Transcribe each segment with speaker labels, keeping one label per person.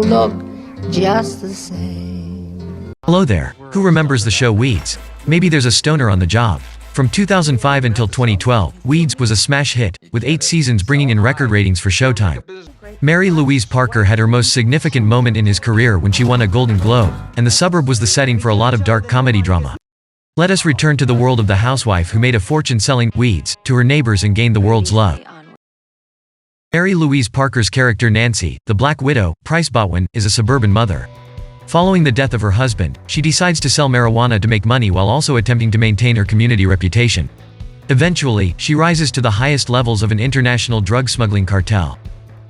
Speaker 1: look just the same.
Speaker 2: Hello there, who remembers the show Weeds? Maybe there's a stoner on the job. From 2005 until 2012, Weeds was a smash hit, with 8 seasons bringing in record ratings for Showtime. Mary Louise Parker had her most significant moment in his career when she won a Golden Globe, and the suburb was the setting for a lot of dark comedy drama. Let us return to the world of the housewife who made a fortune selling weeds to her neighbors and gained the world's love. Mary Louise Parker's character Nancy, the Black Widow, Price Botwin, is a suburban mother. Following the death of her husband, she decides to sell marijuana to make money while also attempting to maintain her community reputation. Eventually, she rises to the highest levels of an international drug smuggling cartel.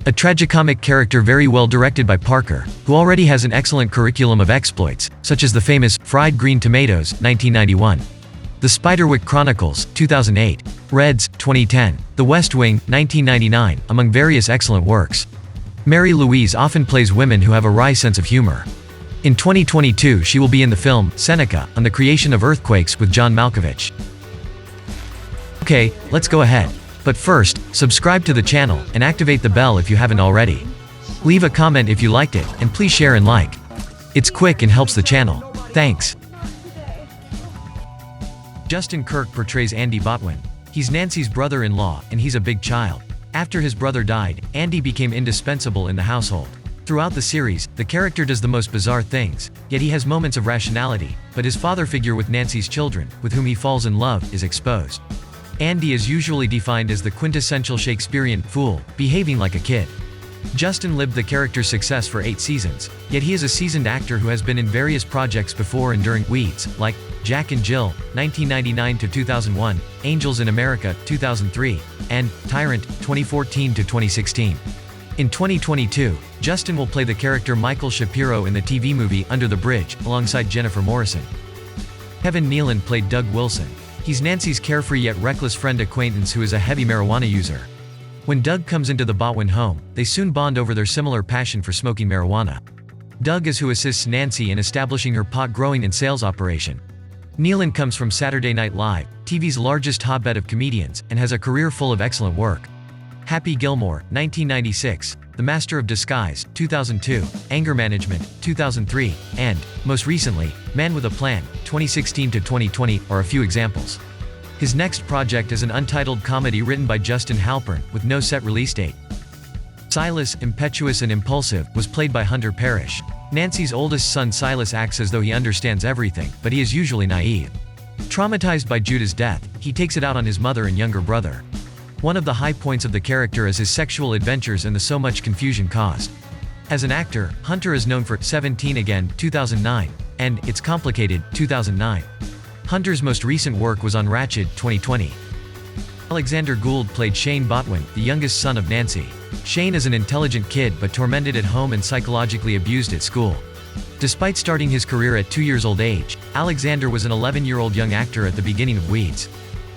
Speaker 2: A tragicomic character very well directed by Parker, who already has an excellent curriculum of exploits, such as the famous Fried Green Tomatoes, 1991. The Spiderwick Chronicles, 2008. Reds, 2010. The West Wing, 1999, among various excellent works. Mary Louise often plays women who have a wry sense of humor. In 2022 she will be in the film, Seneca, on the creation of earthquakes with John Malkovich. Okay, let's go ahead. But first, subscribe to the channel, and activate the bell if you haven't already. Leave a comment if you liked it, and please share and like. It's quick and helps the channel. Thanks. Justin Kirk portrays Andy Botwin. He's Nancy's brother-in-law, and he's a big child. After his brother died, Andy became indispensable in the household. Throughout the series, the character does the most bizarre things, yet he has moments of rationality, but his father figure with Nancy's children, with whom he falls in love, is exposed. Andy is usually defined as the quintessential Shakespearean fool, behaving like a kid. Justin lived the character's success for 8 seasons, yet he is a seasoned actor who has been in various projects before and during Weeds, like Jack and Jill, 1999 to 2001, Angels in America, 2003, and Tyrant, 2014 to 2016. In 2022, Justin will play the character Michael Shapiro in the TV movie Under the Bridge, alongside Jennifer Morrison. Kevin Nealon played Doug Wilson. He's Nancy's carefree yet reckless friend acquaintance who is a heavy marijuana user. When Doug comes into the Botwin home, they soon bond over their similar passion for smoking marijuana. Doug is who assists Nancy in establishing her pot growing and sales operation. Nealon comes from Saturday Night Live, TV's largest hotbed of comedians, and has a career full of excellent work. Happy Gilmore, 1996, The Master of Disguise, 2002, Anger Management, 2003, and, most recently, Man with a Plan, 2016 to 2020, are a few examples. His next project is an untitled comedy written by Justin Halpern, with no set release date. Silas, impetuous and impulsive, was played by Hunter Parrish. Nancy's oldest son Silas acts as though he understands everything, but he is usually naive. Traumatized by Judah's death, he takes it out on his mother and younger brother. One of the high points of the character is his sexual adventures and the so much confusion caused. As an actor, Hunter is known for 17 Again, 2009, and It's Complicated, 2009. Hunter's most recent work was on Ratched, 2020. Alexander Gould played Shane Botwin, the youngest son of Nancy. Shane is an intelligent kid but tormented at home and psychologically abused at school. Despite starting his career at 2 years old age, Alexander was an 11-year-old young actor at the beginning of Weeds.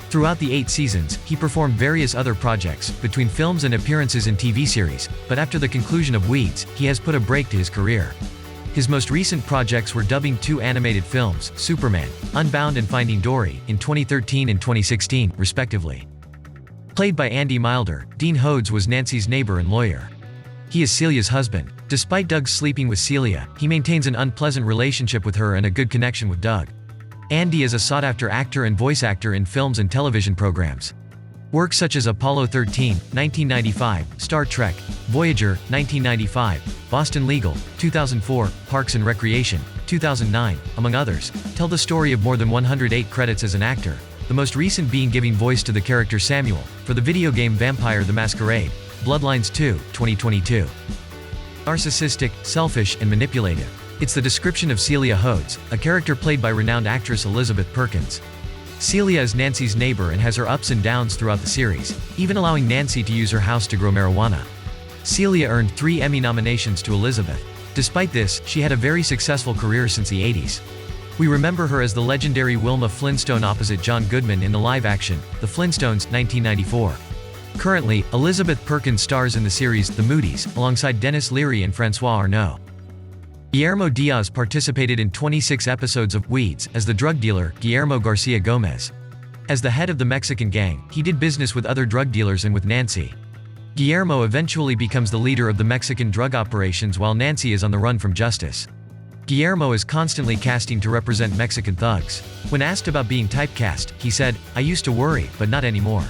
Speaker 2: Throughout the 8 seasons, he performed various other projects, between films and appearances in TV series, but after the conclusion of Weeds, he has put a break to his career. His most recent projects were dubbing 2 animated films, Superman, Unbound and Finding Dory, in 2013 and 2016, respectively. Played by Andy Milder, Dean Hodes was Nancy's neighbor and lawyer. He is Celia's husband. Despite Doug sleeping with Celia, he maintains an unpleasant relationship with her and a good connection with Doug. Andy is a sought-after actor and voice actor in films and television programs. Works such as Apollo 13, 1995, Star Trek, Voyager, 1995, Boston Legal, 2004, Parks and Recreation, 2009, among others, tell the story of more than 108 credits as an actor, the most recent being giving voice to the character Samuel, for the video game Vampire the Masquerade, Bloodlines 2, 2022. Narcissistic, selfish, and manipulative. It's the description of Celia Hodes, a character played by renowned actress Elizabeth Perkins. Celia is Nancy's neighbor and has her ups and downs throughout the series, even allowing Nancy to use her house to grow marijuana. Celia earned 3 Emmy nominations to Elizabeth. Despite this, she had a very successful career since the 80s. We remember her as the legendary Wilma Flintstone opposite John Goodman in the live-action, The Flintstones, 1994. Currently, Elizabeth Perkins stars in the series The Moodies, alongside Dennis Leary and Francois Arnault. Guillermo Diaz participated in 26 episodes of Weeds as the drug dealer, Guillermo Garcia Gomez. As the head of the Mexican gang, he did business with other drug dealers and with Nancy. Guillermo eventually becomes the leader of the Mexican drug operations while Nancy is on the run from justice. Guillermo is constantly casting to represent Mexican thugs. When asked about being typecast, he said, "I used to worry, but not anymore.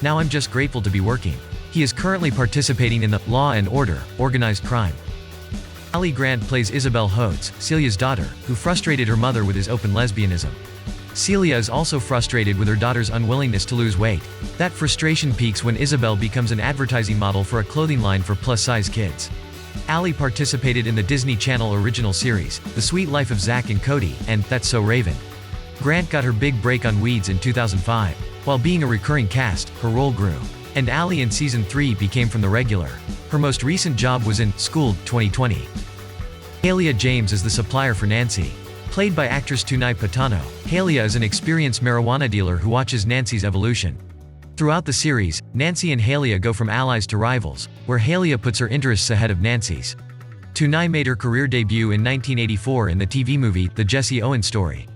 Speaker 2: Now I'm just grateful to be working." He is currently participating in the Law and Order, Organized Crime. Ali Grant plays Isabel Hodes, Celia's daughter, who frustrated her mother with his open lesbianism. Celia is also frustrated with her daughter's unwillingness to lose weight. That frustration peaks when Isabel becomes an advertising model for a clothing line for plus-size kids. Ali participated in the Disney Channel original series, The Sweet Life of Zack and Cody, and That's So Raven. Grant got her big break on Weeds in 2005. While being a recurring cast, her role grew. And Ali in Season 3 became from the regular. Her most recent job was in Schooled, 2020. Halia James is the supplier for Nancy. Played by actress Tunay Patano, Halia is an experienced marijuana dealer who watches Nancy's evolution. Throughout the series, Nancy and Halia go from allies to rivals, where Halia puts her interests ahead of Nancy's. Tunay made her career debut in 1984 in the TV movie The Jesse Owens Story.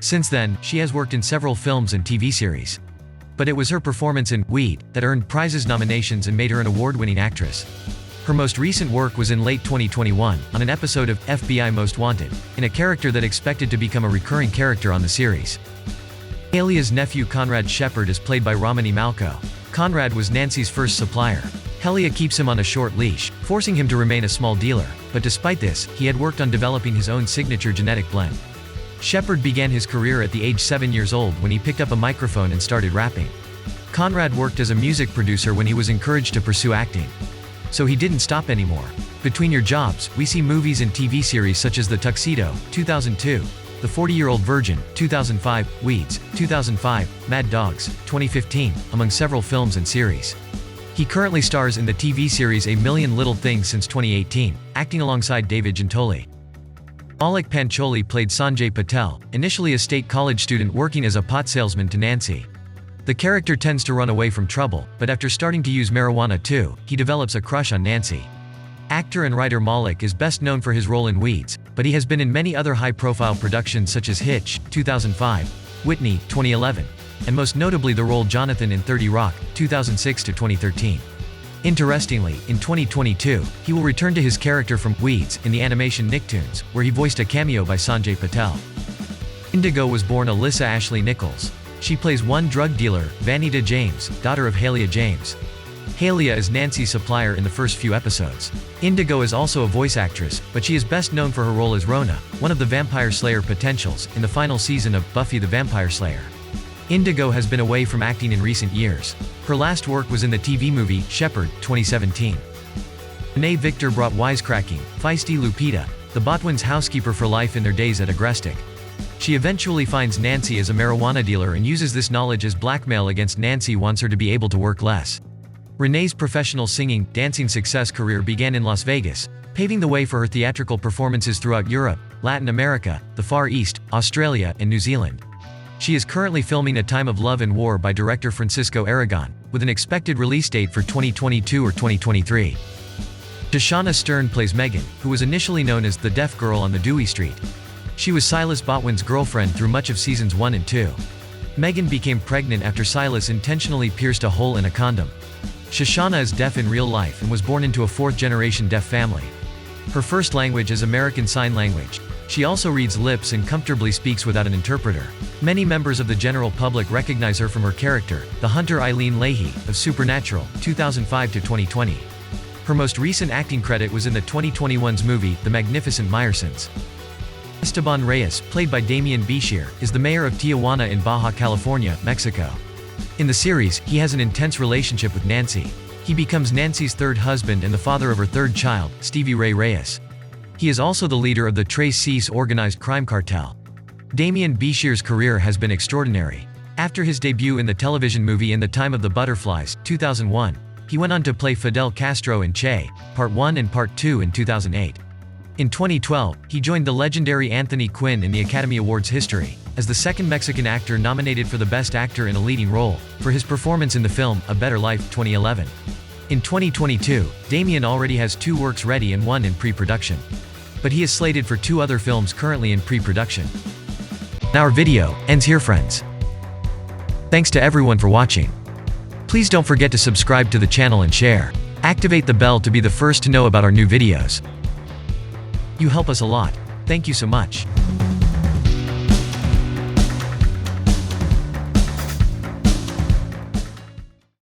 Speaker 2: Since then, she has worked in several films and TV series. But it was her performance in Weed that earned prizes nominations and made her an award-winning actress. Her most recent work was in late 2021, on an episode of FBI Most Wanted, in a character that expected to become a recurring character on the series. Halia's nephew Conrad Shepard is played by Romany Malco. Conrad was Nancy's first supplier. Halia keeps him on a short leash, forcing him to remain a small dealer, but despite this, he had worked on developing his own signature genetic blend. Shepard began his career at the age 7 years old when he picked up a microphone and started rapping. Conrad worked as a music producer when he was encouraged to pursue acting. So he didn't stop anymore. Between your jobs, we see movies and TV series such as The Tuxedo, 2002, The 40-Year-Old Virgin, 2005, Weeds, 2005, Mad Dogs, 2015, among several films and series. He currently stars in the TV series A Million Little Things since 2018, acting alongside David Giuntoli. Maulik Pancholi played Sanjay Patel, initially a state college student working as a pot salesman to Nancy. The character tends to run away from trouble, but after starting to use marijuana too, he develops a crush on Nancy. Actor and writer Maulik is best known for his role in Weeds, but he has been in many other high-profile productions such as Hitch, 2005, Whitney, 2011, and most notably the role Jonathan in 30 Rock, 2006 to 2013. Interestingly, in 2022, he will return to his character from Weeds in the animation Nicktoons, where he voiced a cameo by Sanjay Patel. Indigo was born Alyssa Ashley Nichols. She plays one drug dealer, Vanita James, daughter of Halia James. Halia is Nancy's supplier in the first few episodes. Indigo is also a voice actress, but she is best known for her role as Rona, one of the Vampire Slayer potentials, in the final season of Buffy the Vampire Slayer. Indigo has been away from acting in recent years. Her last work was in the TV movie, Shepard, 2017. Renee Victor brought wisecracking, feisty Lupita, the Botwins' housekeeper for life in their days at Agrestic. She eventually finds Nancy as a marijuana dealer and uses this knowledge as blackmail against Nancy wants her to be able to work less. Renee's professional singing, dancing success career began in Las Vegas, paving the way for her theatrical performances throughout Europe, Latin America, the Far East, Australia, and New Zealand. She is currently filming A Time of Love and War by director Francisco Aragon, with an expected release date for 2022 or 2023. Shoshana Stern plays Megan, who was initially known as the deaf girl on the Dewey Street. She was Silas Botwin's girlfriend through much of seasons 1 and 2. Megan became pregnant after Silas intentionally pierced a hole in a condom. Shoshana is deaf in real life and was born into a fourth-generation deaf family. Her first language is American Sign Language. She also reads lips and comfortably speaks without an interpreter. Many members of the general public recognize her from her character, the hunter Eileen Leahy, of Supernatural, 2005 to 2020. Her most recent acting credit was in the 2021's movie, The Magnificent Meyerson. Esteban Reyes, played by Damian Bichir, is the mayor of Tijuana in Baja California, Mexico. In the series, he has an intense relationship with Nancy. He becomes Nancy's third husband and the father of her third child, Stevie Ray Reyes. He is also the leader of the Tres Cs organized crime cartel. Damian Bichir's career has been extraordinary. After his debut in the television movie In the Time of the Butterflies, 2001, he went on to play Fidel Castro in Che, Part 1 and Part 2 in 2008. In 2012, he joined the legendary Anthony Quinn in the Academy Awards history, as the second Mexican actor nominated for the Best Actor in a Leading Role, for his performance in the film A Better Life, 2011. In 2022, Damian already has 2 works ready and 1 in pre-production. But he is slated for 2 other films currently in pre-production. Our video ends here, friends. Thanks to everyone for watching. Please don't forget to subscribe to the channel and share. Activate the bell to be the first to know about our new videos. You help us a lot. Thank you so much.